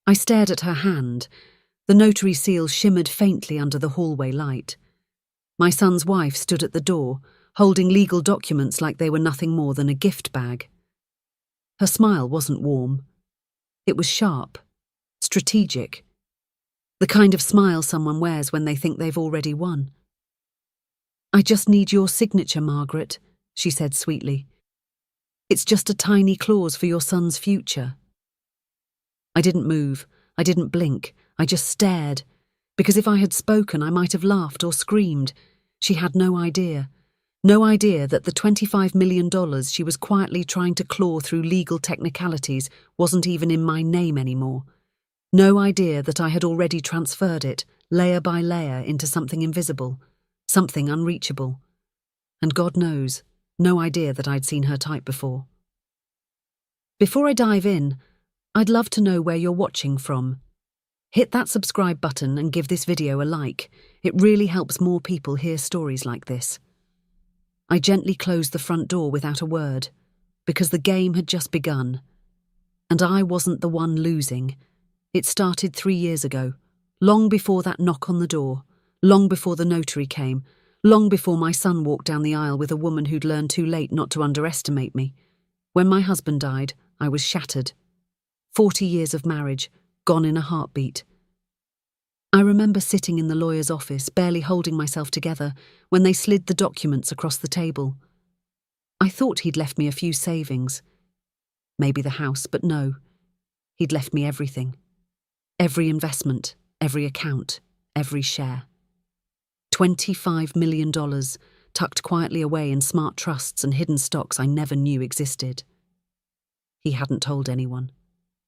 I stared at her hand. The notary seal shimmered faintly under the hallway light. My son's wife stood at the door, holding legal documents like they were nothing more than a gift bag. Her smile wasn't warm. It was sharp, strategic. The kind of smile someone wears when they think they've already won. "I just need your signature, Margaret," she said sweetly. "It's just a tiny clause for your son's future." I didn't move. I didn't blink. I just stared. Because if I had spoken, I might have laughed or screamed. She had no idea. No idea that the $25 million she was quietly trying to claw through legal technicalities wasn't even in my name anymore. No idea that I had already transferred it, layer by layer, into something invisible, something unreachable. And God knows, no idea that I'd seen her type before. Before I dive in, I'd love to know where you're watching from. Hit that subscribe button and give this video a like. It really helps more people hear stories like this. I gently closed the front door without a word, because the game had just begun. And I wasn't the one losing. It started 3 years ago, long before that knock on the door, long before the notary came, long before my son walked down the aisle with a woman who'd learned too late not to underestimate me. When my husband died, I was shattered. 40 years of marriage, gone in a heartbeat. I remember sitting in the lawyer's office, barely holding myself together, when they slid the documents across the table. I thought he'd left me a few savings. Maybe the house, but no. He'd left me everything. Every investment, every account, every share. $25 million, tucked quietly away in smart trusts and hidden stocks I never knew existed. He hadn't told anyone,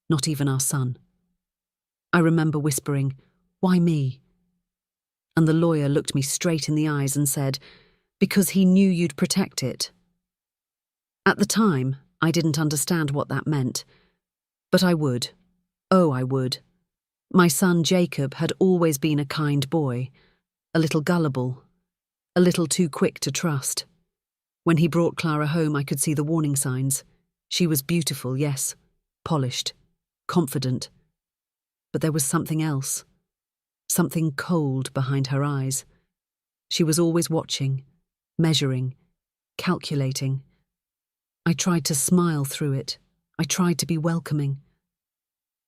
not even our son. I remember whispering, "Why me?" And the lawyer looked me straight in the eyes and said, "Because he knew you'd protect it." At the time, I didn't understand what that meant. But I would. Oh, I would. My son Jacob had always been a kind boy, a little gullible, a little too quick to trust. When he brought Clara home, I could see the warning signs. She was beautiful, yes, polished, confident. But there was something else, something cold behind her eyes. She was always watching, measuring, calculating. I tried to smile through it. I tried to be welcoming.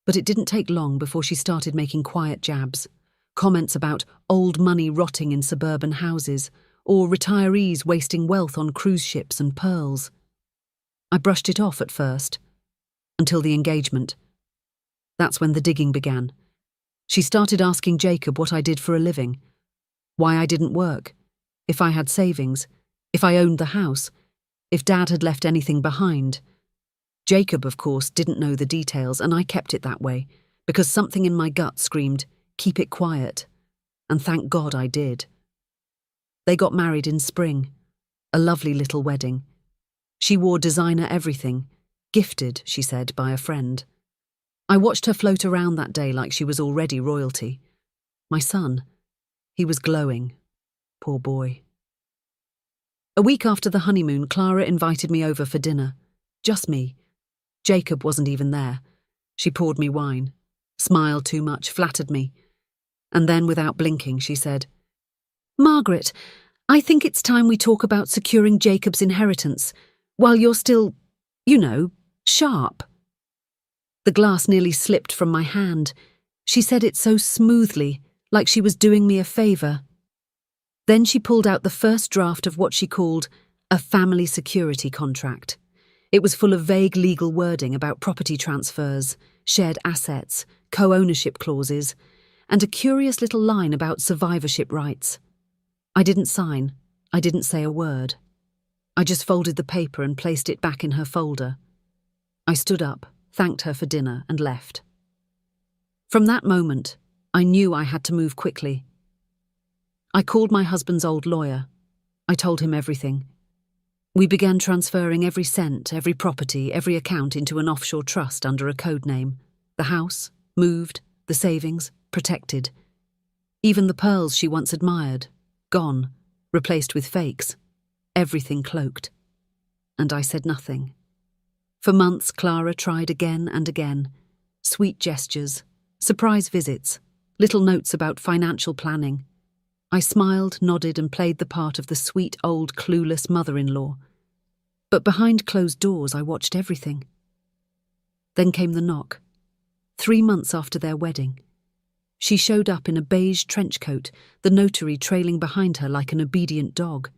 But it didn't take long before she started making quiet jabs, comments about old money rotting in suburban houses, or retirees wasting wealth on cruise ships and pearls. I brushed it off at first, until the engagement. That's when the digging began. She started asking Jacob what I did for a living, why I didn't work, if I had savings, if I owned the house, if Dad had left anything behind. Jacob, of course, didn't know the details, and I kept it that way, because something in my gut screamed, "Keep it quiet." And thank God I did. They got married in spring, a lovely little wedding. She wore designer everything, gifted, she said, by a friend. I watched her float around that day like she was already royalty. My son, he was glowing. Poor boy. A week after the honeymoon, Clara invited me over for dinner. Just me. Jacob wasn't even there. She poured me wine, smiled too much, flattered me. And then, without blinking, she said, "Margaret, I think it's time we talk about securing Jacob's inheritance, while you're still, sharp." The glass nearly slipped from my hand. She said it so smoothly, like she was doing me a favour. Then she pulled out the first draft of what she called a family security contract. It was full of vague legal wording about property transfers, shared assets, co-ownership clauses, and a curious little line about survivorship rights. I didn't sign. I didn't say a word. I just folded the paper and placed it back in her folder. I stood up, thanked her for dinner, and left. From that moment, I knew I had to move quickly. I called my husband's old lawyer. I told him everything. We began transferring every cent, every property, every account into an offshore trust under a code name. The house, moved, the savings, protected. Even the pearls she once admired, gone, replaced with fakes. Everything cloaked. And I said nothing. For months, Clara tried again and again. Sweet gestures, Surprise visits, little notes about financial planning. I smiled, nodded, and played the part of the sweet old clueless mother-in-law. But behind closed doors I watched everything. Then came the knock. 3 months after their wedding. She showed up in a beige trench coat, the notary trailing behind her like an obedient dog.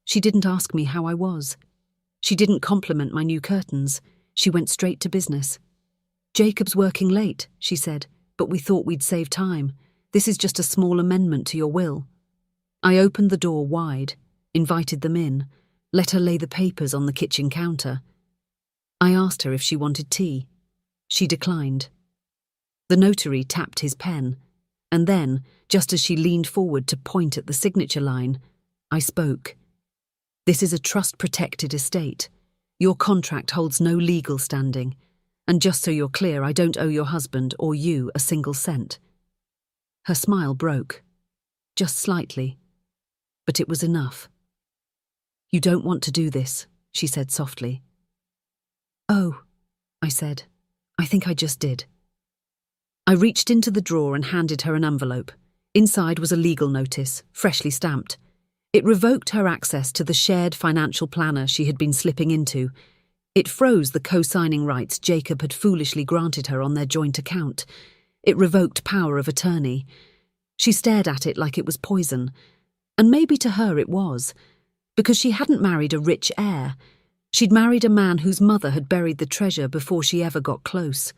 She didn't ask me how I was. She didn't compliment my new curtains. She went straight to business. "Jacob's working late," she said, "but we thought we'd save time. This is just a small amendment to your will." I opened the door wide, invited them in, let her lay the papers on the kitchen counter. I asked her if she wanted tea. She declined. The notary tapped his pen, and then, just as she leaned forward to point at the signature line, I spoke. "This is a trust-protected estate. Your contract holds no legal standing. And just so you're clear, I don't owe your husband or you a single cent." Her smile broke. Just slightly. But it was enough. "You don't want to do this," she said softly. "Oh," I said. "I think I just did." I reached into the drawer and handed her an envelope. Inside was a legal notice, freshly stamped. It revoked her access to the shared financial planner she had been slipping into. It froze the co-signing rights Jacob had foolishly granted her on their joint account. It revoked power of attorney. She stared at it like it was poison. And maybe to her it was, because she hadn't married a rich heir. She'd married a man whose mother had buried the treasure before she ever got close.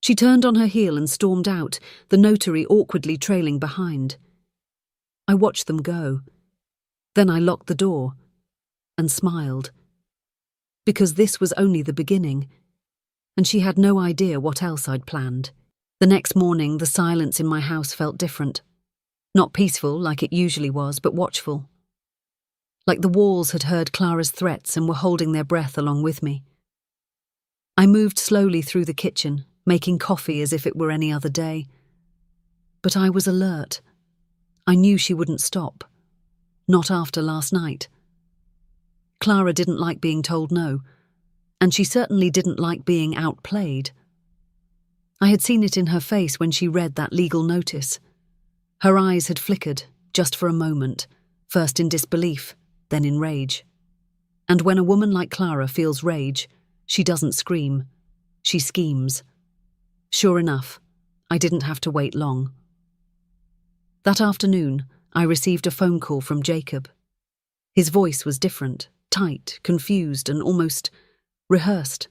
She turned on her heel and stormed out, the notary awkwardly trailing behind. I watched them go. Then I locked the door and smiled. Because this was only the beginning, and she had no idea what else I'd planned. The next morning, the silence in my house felt different. Not peaceful like it usually was, but watchful. Like the walls had heard Clara's threats and were holding their breath along with me. I moved slowly through the kitchen, making coffee as if it were any other day. But I was alert. I knew she wouldn't stop. Not after last night. Clara didn't like being told no, and she certainly didn't like being outplayed. I had seen it in her face when she read that legal notice. Her eyes had flickered, just for a moment, first in disbelief, then in rage. And when a woman like Clara feels rage, she doesn't scream. She schemes. Sure enough, I didn't have to wait long. That afternoon, I received a phone call from Jacob. His voice was different, tight, confused, and almost rehearsed.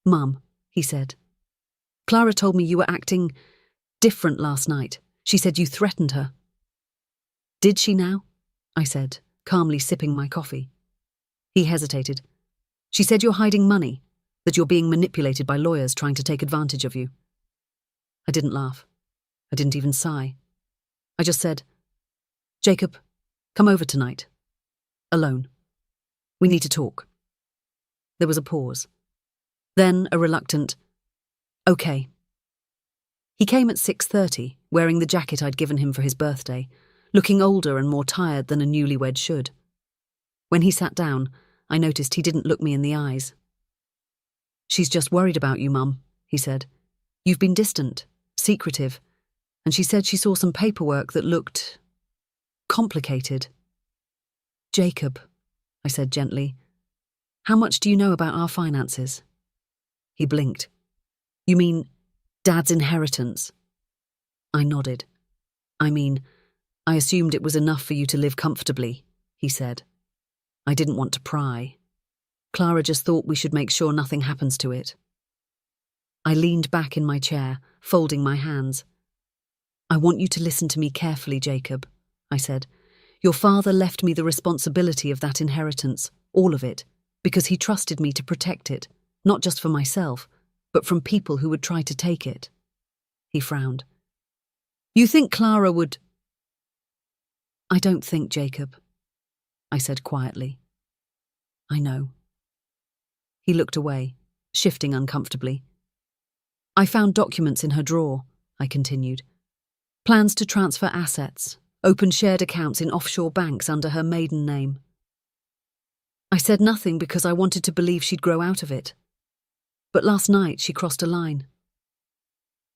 "Mum," he said, "Clara told me you were acting different last night. She said you threatened her." "Did she now?" I said, calmly sipping my coffee. He hesitated. "She said you're hiding money, that you're being manipulated by lawyers trying to take advantage of you." I didn't laugh. I didn't even sigh. I just said, "Jacob, come over tonight. Alone. We need to talk." There was a pause. Then a reluctant, "Okay." He came at 6:30, wearing the jacket I'd given him for his birthday, looking older and more tired than a newlywed should. When he sat down, I noticed he didn't look me in the eyes. "She's just worried about you, Mum," he said. "You've been distant, secretive, and she said she saw some paperwork that looked complicated." "Jacob," I said gently, "how much do you know about our finances?" He blinked. "You mean Dad's inheritance?" I nodded. "I mean, I assumed it was enough for you to live comfortably," he said. "I didn't want to pry. Clara just thought we should make sure nothing happens to it." I leaned back in my chair, folding my hands. "I want you to listen to me carefully, Jacob," I said. "Your father left me the responsibility of that inheritance, all of it, because he trusted me to protect it, not just for myself, but from people who would try to take it." He frowned. "You think Clara would—" "I don't think, Jacob," I said quietly. "I know." He looked away, shifting uncomfortably. "I found documents in her drawer," I continued. "Plans to transfer assets, open shared accounts in offshore banks under her maiden name." I said nothing because I wanted to believe she'd grow out of it. But last night she crossed a line.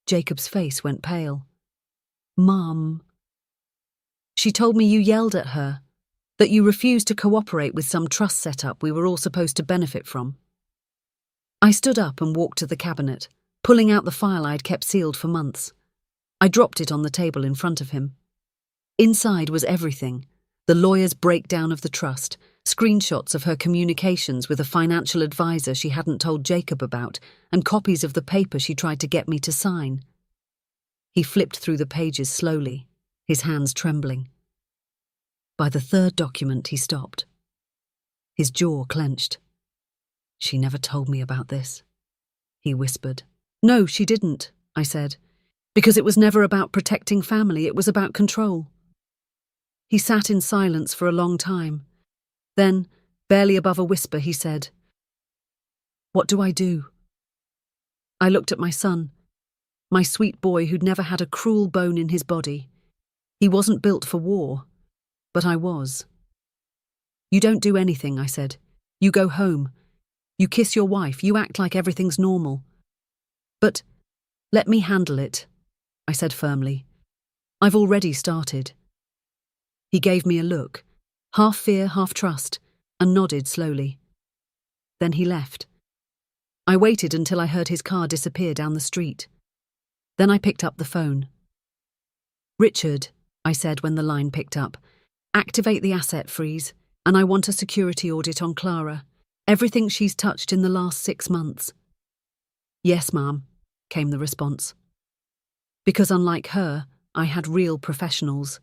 Jacob's face went pale. Mum. She told me you yelled at her, that you refused to cooperate with some trust setup we were all supposed to benefit from. I stood up and walked to the cabinet, pulling out the file I'd kept sealed for months. I dropped it on the table in front of him. Inside was everything: the lawyer's breakdown of the trust, screenshots of her communications with a financial advisor she hadn't told Jacob about, and copies of the paper she tried to get me to sign. He flipped through the pages slowly, his hands trembling. By the third document, he stopped. His jaw clenched. She never told me about this, he whispered. No, she didn't, I said, because it was never about protecting family, it was about control. He sat in silence for a long time. Then, barely above a whisper, he said, "What do I do?" I looked at my son, my sweet boy who'd never had a cruel bone in his body. He wasn't built for war, but I was. You don't do anything, I said. You go home. You kiss your wife. You act like everything's normal. But let me handle it, I said firmly. I've already started. He gave me a look, half fear, half trust, and nodded slowly. Then he left. I waited until I heard his car disappear down the street. Then I picked up the phone. "Richard," I said when the line picked up, "activate the asset freeze, and I want a security audit on Clara. Everything she's touched in the last 6 months." "Yes, ma'am," came the response. Because unlike her, I had real professionals,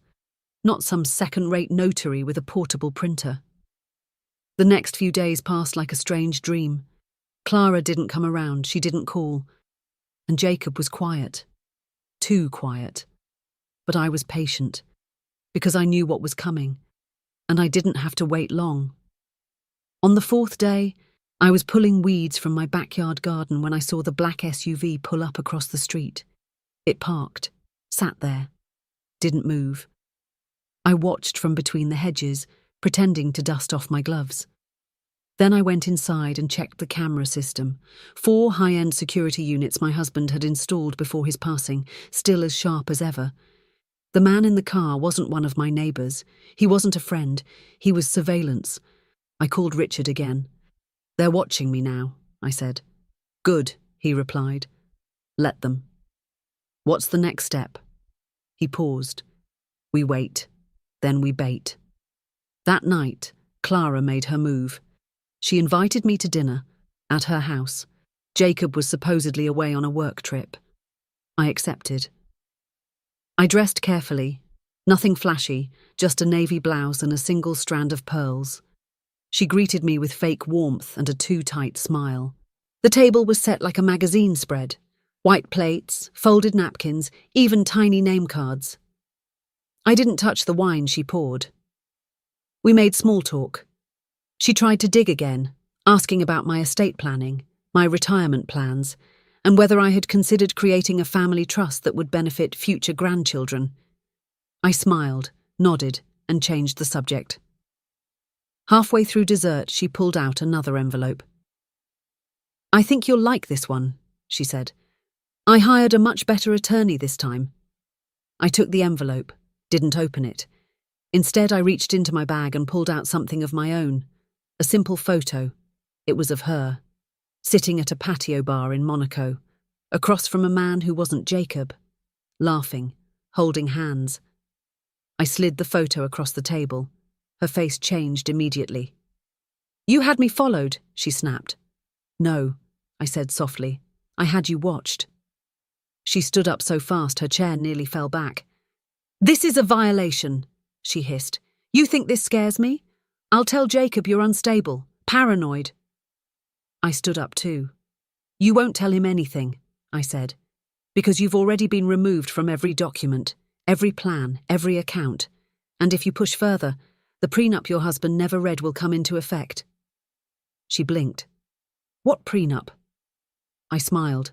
not some second-rate notary with a portable printer. The next few days passed like a strange dream. Clara didn't come around, she didn't call. And Jacob was quiet. Too quiet. But I was patient, because I knew what was coming, and I didn't have to wait long. On the 4th day, I was pulling weeds from my backyard garden when I saw the black SUV pull up across the street. It parked, sat there, didn't move. I watched from between the hedges, pretending to dust off my gloves. Then I went inside and checked the camera system. 4 high-end security units my husband had installed before his passing, still as sharp as ever. The man in the car wasn't one of my neighbours. He wasn't a friend. He was surveillance. I called Richard again. "They're watching me now," I said. "Good," he replied. "Let them." "What's the next step?" He paused. "We wait. Then we bait." That night, Clara made her move. She invited me to dinner, at her house. Jacob was supposedly away on a work trip. I accepted. I dressed carefully, nothing flashy, just a navy blouse and a single strand of pearls. She greeted me with fake warmth and a too-tight smile. The table was set like a magazine spread. White plates, folded napkins, even tiny name cards. I didn't touch the wine she poured. We made small talk. She tried to dig again, asking about my estate planning, my retirement plans, and whether I had considered creating a family trust that would benefit future grandchildren. I smiled, nodded, and changed the subject. Halfway through dessert, she pulled out another envelope. "I think you'll like this one," she said. "I hired a much better attorney this time." I took the envelope, didn't open it. Instead, I reached into my bag and pulled out something of my own. A simple photo. It was of her, sitting at a patio bar in Monaco, across from a man who wasn't Jacob, laughing, holding hands. I slid the photo across the table. Her face changed immediately. "You had me followed," she snapped. "No," I said softly. "I had you watched." She stood up so fast her chair nearly fell back. "This is a violation," she hissed. "You think this scares me? I'll tell Jacob you're unstable, paranoid." I stood up too. "You won't tell him anything," I said, "because you've already been removed from every document, every plan, every account. And if you push further, the prenup your husband never read will come into effect." She blinked. "What prenup?" I smiled.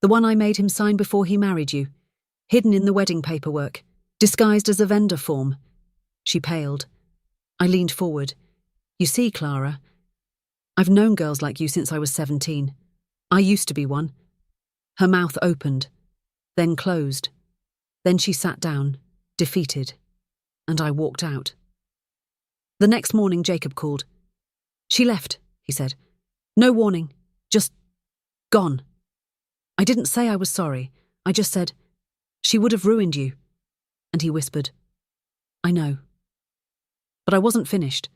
"The one I made him sign before he married you, hidden in the wedding paperwork, disguised as a vendor form." She paled. I leaned forward. "You see, Clara, I've known girls like you since I was 17. I used to be one." Her mouth opened, then closed. Then she sat down, defeated, and I walked out. The next morning, Jacob called. "She left," he said. "No warning. Just gone." I didn't say I was sorry. I just said, "She would have ruined you." And he whispered, "I know." But I wasn't finished,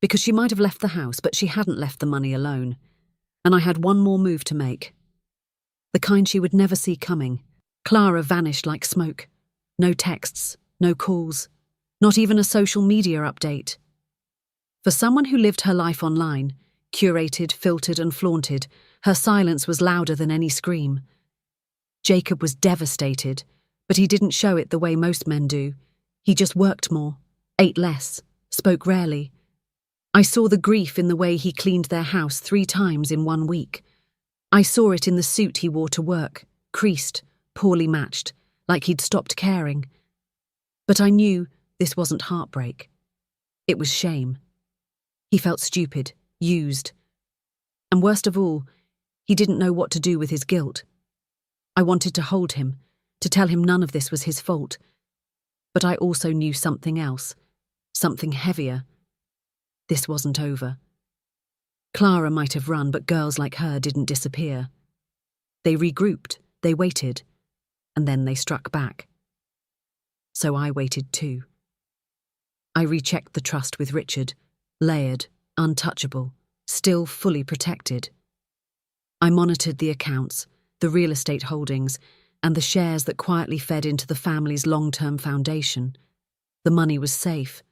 because she might have left the house, but she hadn't left the money alone. And I had one more move to make. The kind she would never see coming. Clara vanished like smoke. No texts, no calls, not even a social media update. For someone who lived her life online, curated, filtered and flaunted, her silence was louder than any scream. Jacob was devastated, but he didn't show it the way most men do. He just worked more, ate less, spoke rarely. I saw the grief in the way he cleaned their house 3 times in 1 week. I saw it in the suit he wore to work, creased, poorly matched, like he'd stopped caring. But I knew this wasn't heartbreak. It was shame. He felt stupid, used. And worst of all, he didn't know what to do with his guilt. I wanted to hold him, to tell him none of this was his fault. But I also knew something else, something heavier. This wasn't over. Clara might have run, but girls like her didn't disappear. They regrouped, they waited, and then they struck back. So I waited too. I rechecked the trust with Richard, layered, untouchable, still fully protected. I monitored the accounts, the real estate holdings, and the shares that quietly fed into the family's long-term foundation. The money was safe,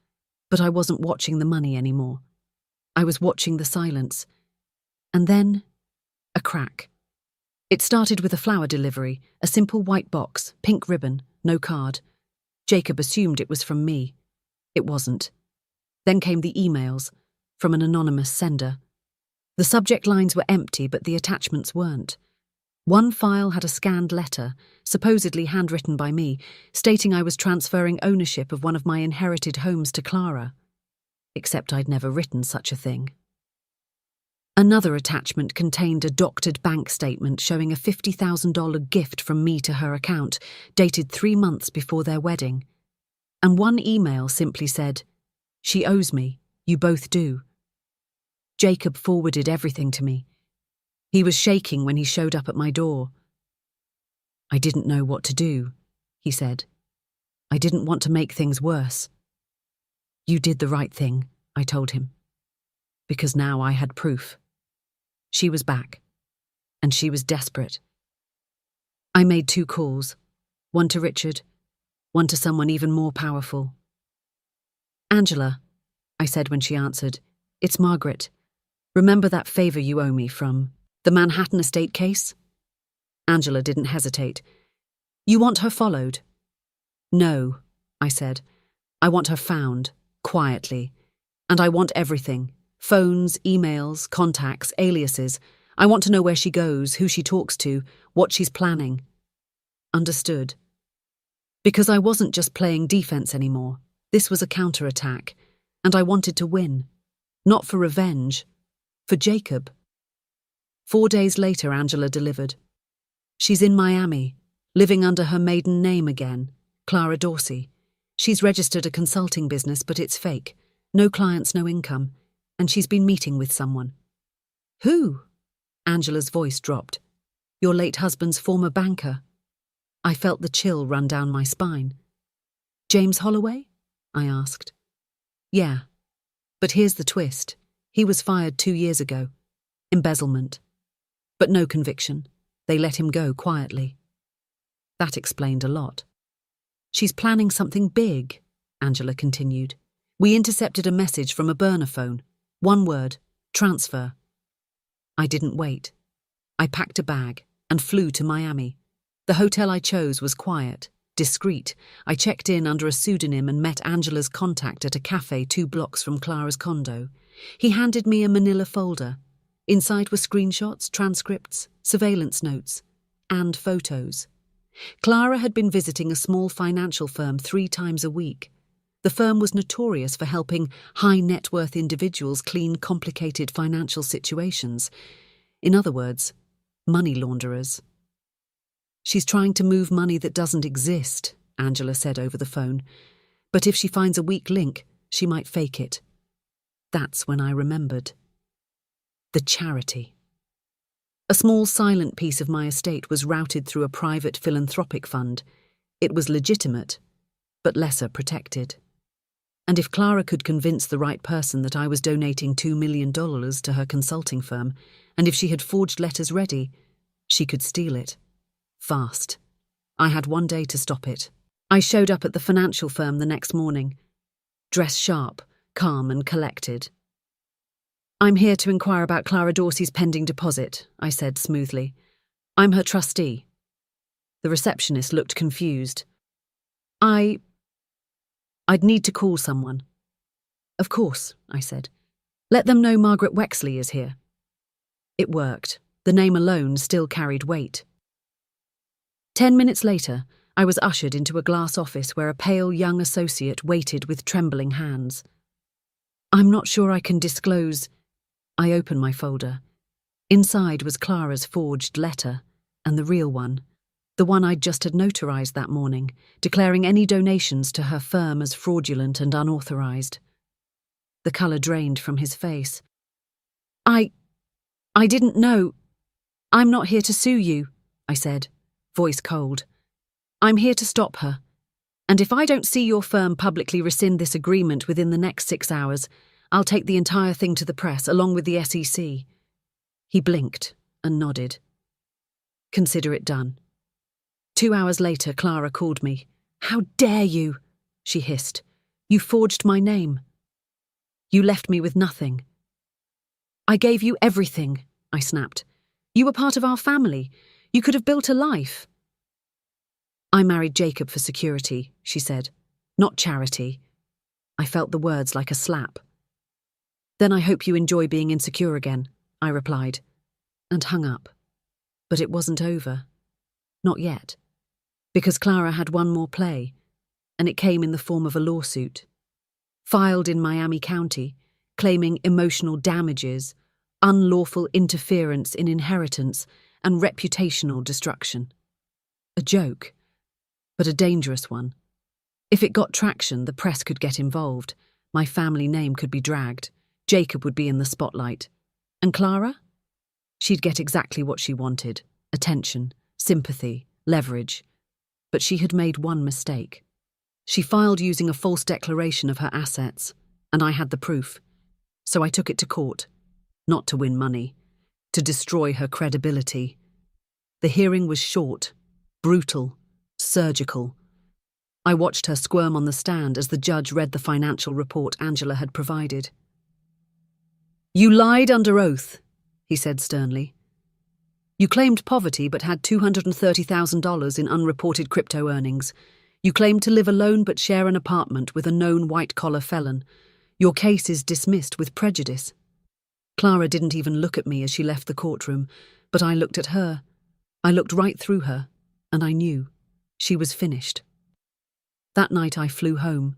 but I wasn't watching the money anymore. I was watching the silence. And then, a crack. It started with a flower delivery, a simple white box, pink ribbon, no card. Jacob assumed it was from me. It wasn't. Then came the emails, from an anonymous sender. The subject lines were empty, but the attachments weren't. One file had a scanned letter, supposedly handwritten by me, stating I was transferring ownership of one of my inherited homes to Clara. Except I'd never written such a thing. Another attachment contained a doctored bank statement showing a $50,000 gift from me to her account, dated 3 months before their wedding. And one email simply said, "She owes me, you both do." Jacob forwarded everything to me. He was shaking when he showed up at my door. "I didn't know what to do," he said. "I didn't want to make things worse." "You did the right thing," I told him. Because now I had proof. She was back, and she was desperate. I made 2 calls, one to Richard, one to someone even more powerful. "Angela," I said when she answered, "it's Margaret. Remember that favor you owe me from the Manhattan estate case?" Angela didn't hesitate. "You want her followed?" "No," I said. "I want her found, quietly. And I want everything. Phones, emails, contacts, aliases. I want to know where she goes, who she talks to, what she's planning." Understood. Because I wasn't just playing defense anymore. This was a counterattack, and I wanted to win. Not for revenge. For Jacob. 4 days later, Angela delivered. She's in Miami, living under her maiden name again, Clara Dorsey. She's registered a consulting business, but it's fake. No clients, no income. And she's been meeting with someone. "Who?" Angela's voice dropped. "Your late husband's former banker." I felt the chill run down my spine. "James Holloway?" I asked. "Yeah. But here's the twist. He was fired 2 years ago. Embezzlement. But no conviction. They let him go quietly." That explained a lot. "She's planning something big," Angela continued. "We intercepted a message from a burner phone. 1 word, transfer." I didn't wait. I packed a bag and flew to Miami. The hotel I chose was quiet, discreet. I checked in under a pseudonym and met Angela's contact at a cafe 2 blocks from Clara's condo. He handed me a manila folder. Inside were screenshots, transcripts, surveillance notes, and photos. Clara had been visiting a small financial firm 3 times a week. The firm was notorious for helping high-net-worth individuals clean complicated financial situations. In other words, money launderers. She's trying to move money that doesn't exist, Angela said over the phone. But if she finds a weak link, she might fake it. That's when I remembered. The charity. A small silent piece of my estate was routed through a private philanthropic fund. It was legitimate, but lesser protected. And if Clara could convince the right person that I was donating $2 million to her consulting firm, and if she had forged letters ready, she could steal it. Fast. I had one day to stop it. I showed up at the financial firm the next morning, dressed sharp, calm and collected. "I'm here to inquire about Clara Dorsey's pending deposit," I said smoothly. "I'm her trustee." The receptionist looked confused. I'd need to call someone." "Of course," I said. "Let them know Margaret Wexley is here." It worked. The name alone still carried weight. 10 minutes later, I was ushered into a glass office where a pale young associate waited with trembling hands. "I'm not sure I can disclose." I opened my folder. Inside was Clara's forged letter, and the real one, the one I'd just had notarized that morning, declaring any donations to her firm as fraudulent and unauthorized. The colour drained from his face. I didn't know. I'm not here to sue you," I said, voice cold. "I'm here to stop her. And if I don't see your firm publicly rescind this agreement within the next 6 hours, I'll take the entire thing to the press, along with the SEC. He blinked and nodded. "Consider it done." 2 hours later, Clara called me. "How dare you?" she hissed. "You forged my name. You left me with nothing." "I gave you everything," I snapped. "You were part of our family. You could have built a life." "I married Jacob for security," she said, "not charity." I felt the words like a slap. "Then I hope you enjoy being insecure again," I replied, and hung up. But it wasn't over. Not yet. Because Clara had one more play, and it came in the form of a lawsuit. Filed in Miami County, claiming emotional damages, unlawful interference in inheritance, and reputational destruction. A joke, but a dangerous one. If it got traction, the press could get involved, my family name could be dragged, Jacob would be in the spotlight. And Clara? She'd get exactly what she wanted: attention, sympathy, leverage. But she had made one mistake. She filed using a false declaration of her assets, and I had the proof. So I took it to court, not to win money, to destroy her credibility. The hearing was short, brutal, surgical. I watched her squirm on the stand as the judge read the financial report Angela had provided. "You lied under oath," he said sternly. "You claimed poverty but had $230,000 in unreported crypto earnings. You claimed to live alone but share an apartment with a known white-collar felon. Your case is dismissed with prejudice." Clara didn't even look at me as she left the courtroom, but I looked at her. I looked right through her, and I knew. She was finished. That night I flew home.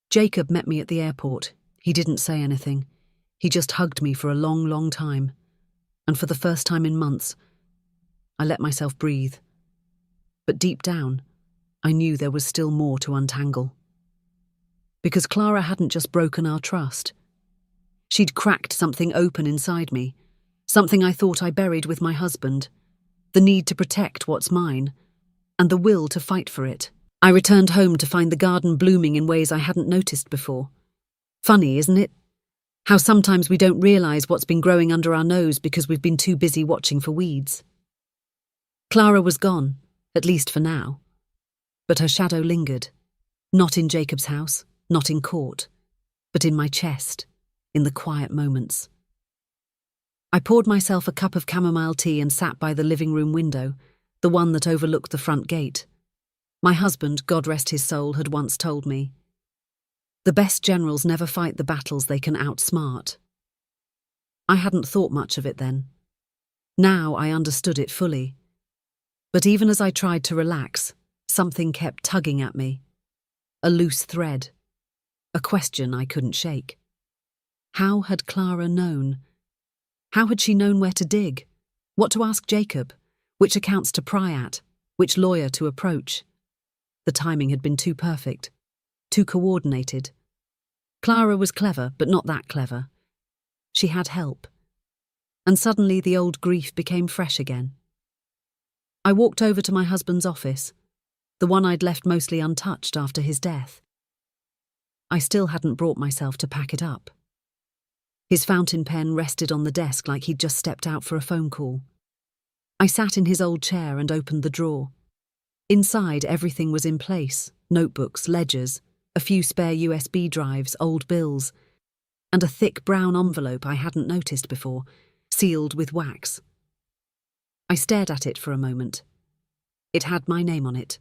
Jacob met me at the airport. He didn't say anything. He just hugged me for a long, long time. And for the first time in months, I let myself breathe. But deep down, I knew there was still more to untangle. Because Clara hadn't just broken our trust. She'd cracked something open inside me, something I thought I buried with my husband, the need to protect what's mine, and the will to fight for it. I returned home to find the garden blooming in ways I hadn't noticed before. Funny, isn't it? How sometimes we don't realise what's been growing under our nose because we've been too busy watching for weeds. Clara was gone, at least for now. But her shadow lingered. Not in Jacob's house, not in court, but in my chest, in the quiet moments. I poured myself a cup of chamomile tea and sat by the living room window, the one that overlooked the front gate. My husband, God rest his soul, had once told me, "The best generals never fight the battles they can outsmart." I hadn't thought much of it then. Now I understood it fully. But even as I tried to relax, something kept tugging at me. A loose thread. A question I couldn't shake. How had Clara known? How had she known where to dig? What to ask Jacob? Which accounts to pry at, which lawyer to approach. The timing had been too perfect, too coordinated. Clara was clever, but not that clever. She had help. And suddenly the old grief became fresh again. I walked over to my husband's office, the one I'd left mostly untouched after his death. I still hadn't brought myself to pack it up. His fountain pen rested on the desk like he'd just stepped out for a phone call. I sat in his old chair and opened the drawer. Inside, everything was in place: notebooks, ledgers, a few spare USB drives, old bills, and a thick brown envelope I hadn't noticed before, sealed with wax. I stared at it for a moment. It had my name on it.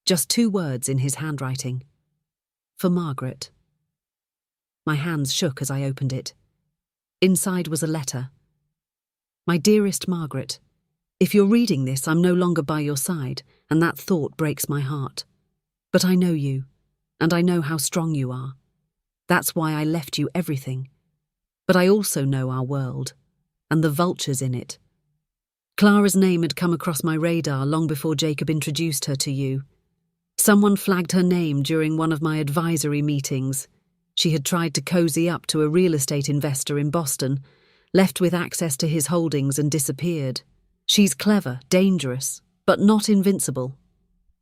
Just 2 words in his handwriting. For Margaret. My hands shook as I opened it. Inside was a letter. My dearest Margaret, if you're reading this, I'm no longer by your side, and that thought breaks my heart. But I know you, and I know how strong you are. That's why I left you everything. But I also know our world, and the vultures in it. Clara's name had come across my radar long before Jacob introduced her to you. Someone flagged her name during one of my advisory meetings. She had tried to cozy up to a real estate investor in Boston, left with access to his holdings and disappeared. She's clever, dangerous, but not invincible.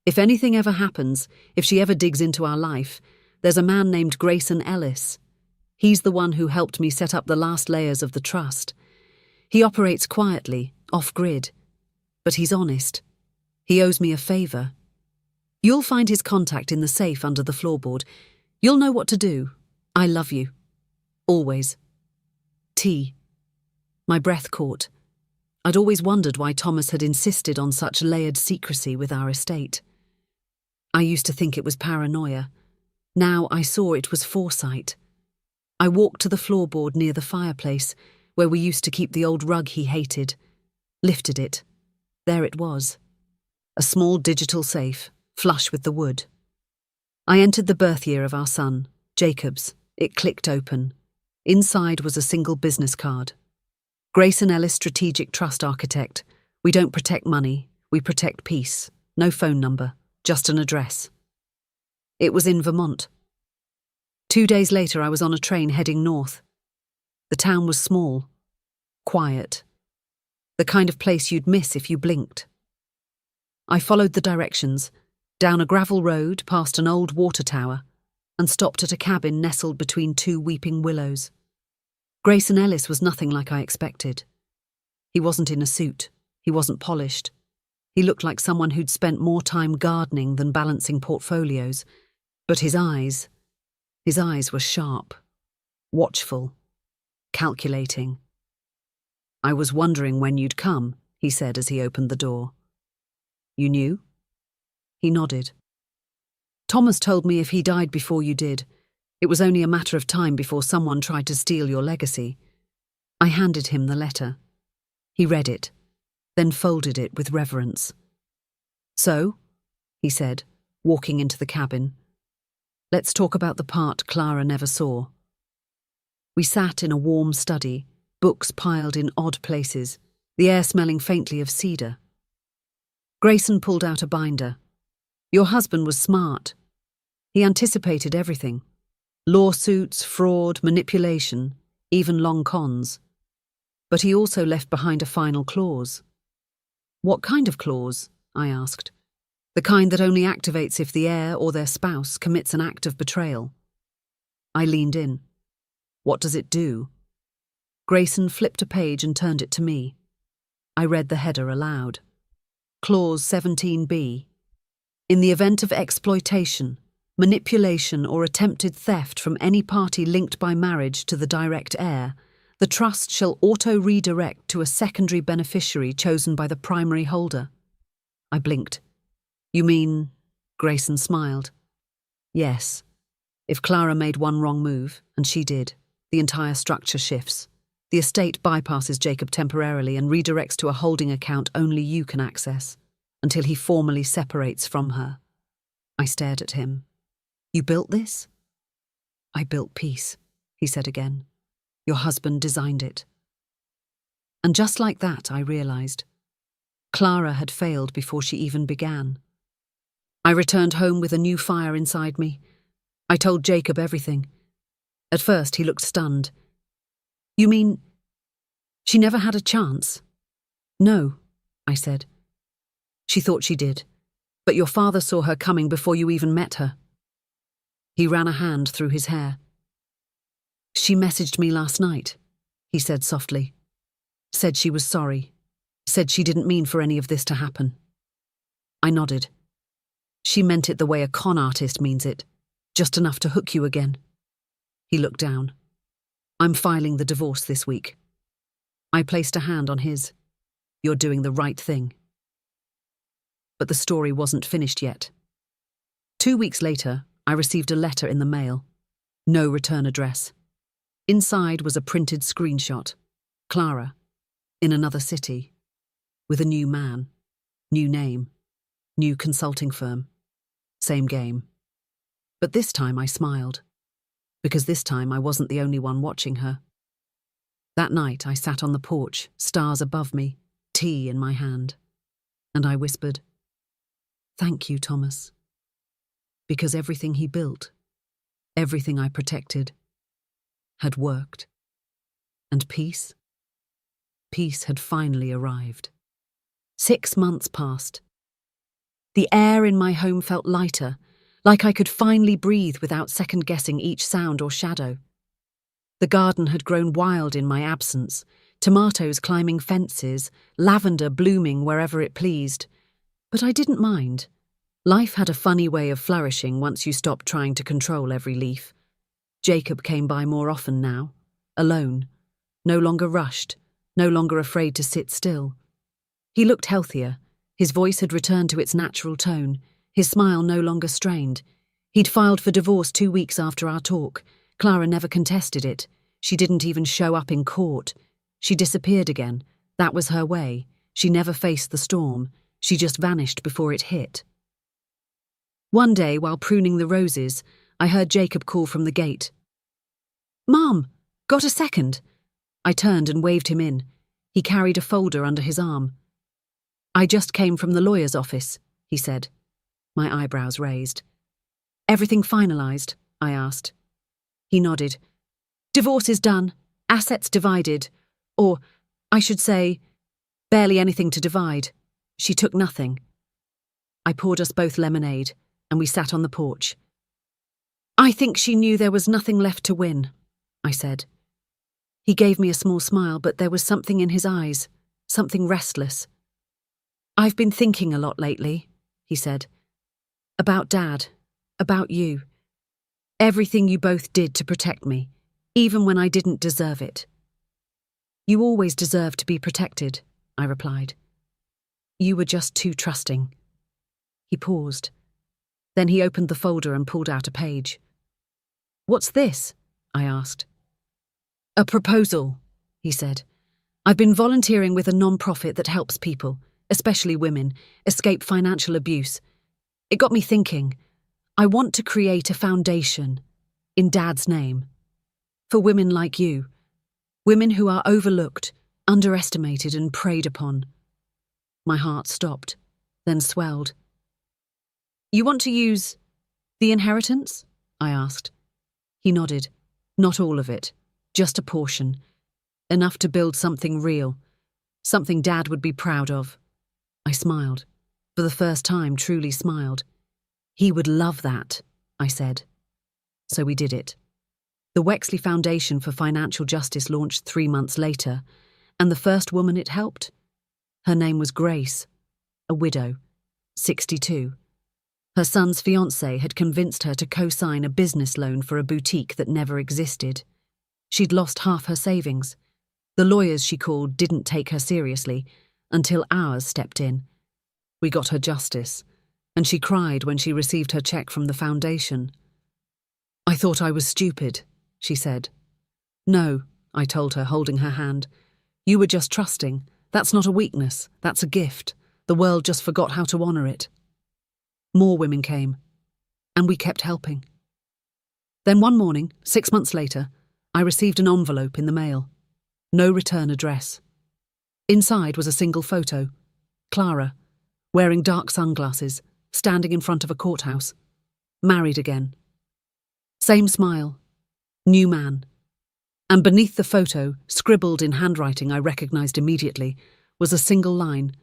If anything ever happens, if she ever digs into our life, there's a man named Grayson Ellis. He's the one who helped me set up the last layers of the trust. He operates quietly, off-grid, but he's honest. He owes me a favour. You'll find his contact in the safe under the floorboard. You'll know what to do. I love you. Always. T. My breath caught. I'd always wondered why Thomas had insisted on such layered secrecy with our estate. I used to think it was paranoia. Now I saw it was foresight. I walked to the floorboard near the fireplace, where we used to keep the old rug he hated, lifted it. There it was. A small digital safe, flush with the wood. I entered the birth year of our son, Jacob's. It clicked open. Inside was a single business card. Grayson Ellis, Strategic Trust Architect. We don't protect money, we protect peace. No phone number, just an address. It was in Vermont. 2 days later, I was on a train heading north. The town was small, quiet, the kind of place you'd miss if you blinked. I followed the directions, down a gravel road, past an old water tower, and stopped at a cabin nestled between 2 weeping willows. Grayson Ellis was nothing like I expected. He wasn't in a suit. He wasn't polished. He looked like someone who'd spent more time gardening than balancing portfolios. But his eyes were sharp, watchful, calculating. I was wondering when you'd come, he said as he opened the door. You knew? He nodded. Thomas told me if he died before you did, it was only a matter of time before someone tried to steal your legacy. I handed him the letter. He read it, then folded it with reverence. So, he said, walking into the cabin, let's talk about the part Clara never saw. We sat in a warm study, books piled in odd places, the air smelling faintly of cedar. Grayson pulled out a binder. Your husband was smart. He anticipated everything. Lawsuits, fraud, manipulation, even long cons. But he also left behind a final clause. What kind of clause? I asked. The kind that only activates if the heir or their spouse commits an act of betrayal. I leaned in. What does it do? Grayson flipped a page and turned it to me. I read the header aloud. Clause 17b. In the event of exploitation, manipulation or attempted theft from any party linked by marriage to the direct heir, the trust shall auto-redirect to a secondary beneficiary chosen by the primary holder. I blinked. You mean... Grayson smiled. Yes. If Clara made one wrong move, and she did, the entire structure shifts. The estate bypasses Jacob temporarily and redirects to a holding account only you can access, until he formally separates from her. I stared at him. You built this? I built peace, he said again. Your husband designed it. And just like that, I realized. Clara had failed before she even began. I returned home with a new fire inside me. I told Jacob everything. At first, he looked stunned. "You mean she never had a chance?" "No," I said. "She thought she did, but your father saw her coming before you even met her." He ran a hand through his hair. "She messaged me last night," he said softly. "Said she was sorry. Said she didn't mean for any of this to happen." I nodded. "She meant it the way a con artist means it, just enough to hook you again." He looked down. "I'm filing the divorce this week." I placed a hand on his. "You're doing the right thing." But the story wasn't finished yet. 2 weeks later, I received a letter in the mail. No return address. Inside was a printed screenshot. Clara, in another city, with a new man, new name, new consulting firm. Same game. But this time I smiled, because this time I wasn't the only one watching her. That night I sat on the porch, stars above me, tea in my hand, and I whispered, "Thank you, Thomas." Because everything he built, everything I protected, had worked. And peace? Peace had finally arrived. 6 months passed. The air in my home felt lighter, like I could finally breathe without second-guessing each sound or shadow. The garden had grown wild in my absence, tomatoes climbing fences, lavender blooming wherever it pleased. But I didn't mind. Life had a funny way of flourishing once you stopped trying to control every leaf. Jacob came by more often now, alone, no longer rushed, no longer afraid to sit still. He looked healthier. His voice had returned to its natural tone, his smile no longer strained. He'd filed for divorce 2 weeks after our talk. Clara never contested it. She didn't even show up in court. She disappeared again. That was her way. She never faced the storm. She just vanished before it hit. One day, while pruning the roses, I heard Jacob call from the gate. "Mom, got a second?" I turned and waved him in. He carried a folder under his arm. "I just came from the lawyer's office," he said. My eyebrows raised. "Everything finalized?" I asked. He nodded. "Divorce is done, assets divided, or, I should say, barely anything to divide. She took nothing." I poured us both lemonade, and we sat on the porch. "I think she knew there was nothing left to win," I said. He gave me a small smile, but there was something in his eyes, something restless. "I've been thinking a lot lately," he said. "About Dad, about you. Everything you both did to protect me, even when I didn't deserve it." "You always deserved to be protected," I replied. "You were just too trusting." He paused. Then he opened the folder and pulled out a page. "What's this?" I asked. "A proposal," he said. "I've been volunteering with a non-profit that helps people, especially women, escape financial abuse. It got me thinking. I want to create a foundation, in Dad's name, for women like you, women who are overlooked, underestimated and preyed upon." My heart stopped, then swelled. "You want to use the inheritance?" I asked. He nodded. "Not all of it, just a portion. Enough to build something real, something Dad would be proud of." I smiled, for the first time truly smiled. "He would love that," I said. So we did it. The Wexley Foundation for Financial Justice launched 3 months later, and the first woman it helped? Her name was Grace, a widow, 62. Her son's fiancé had convinced her to co-sign a business loan for a boutique that never existed. She'd lost half her savings. The lawyers she called didn't take her seriously, until ours stepped in. We got her justice, and she cried when she received her check from the foundation. "I thought I was stupid," she said. "No," I told her, holding her hand. "You were just trusting. That's not a weakness, that's a gift. The world just forgot how to honor it." More women came, and we kept helping. Then one morning, 6 months later, I received an envelope in the mail. No return address. Inside was a single photo. Clara, wearing dark sunglasses, standing in front of a courthouse. Married again. Same smile. New man. And beneath the photo, scribbled in handwriting I recognized immediately, was a single line.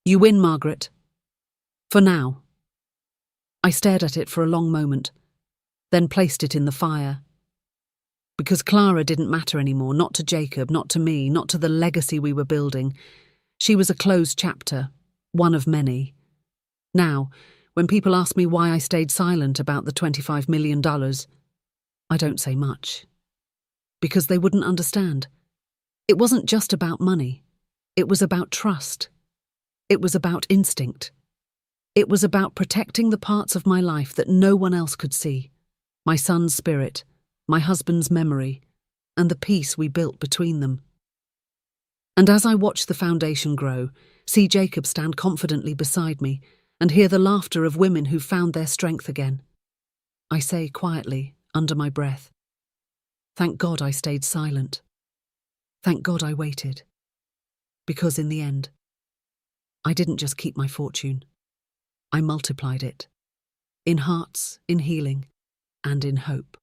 "You win, Margaret. For now." I stared at it for a long moment, then placed it in the fire. Because Clara didn't matter anymore, not to Jacob, not to me, not to the legacy we were building. She was a closed chapter, one of many. Now, when people ask me why I stayed silent about the $25 million, I don't say much. Because they wouldn't understand. It wasn't just about money. It was about trust. It was about instinct. It was about protecting the parts of my life that no one else could see. My son's spirit, my husband's memory, and the peace we built between them. And as I watched the foundation grow, see Jacob stand confidently beside me, and hear the laughter of women who found their strength again, I say quietly, under my breath, thank God I stayed silent. Thank God I waited. Because in the end, I didn't just keep my fortune. I multiplied it. In hearts, in healing, and in hope.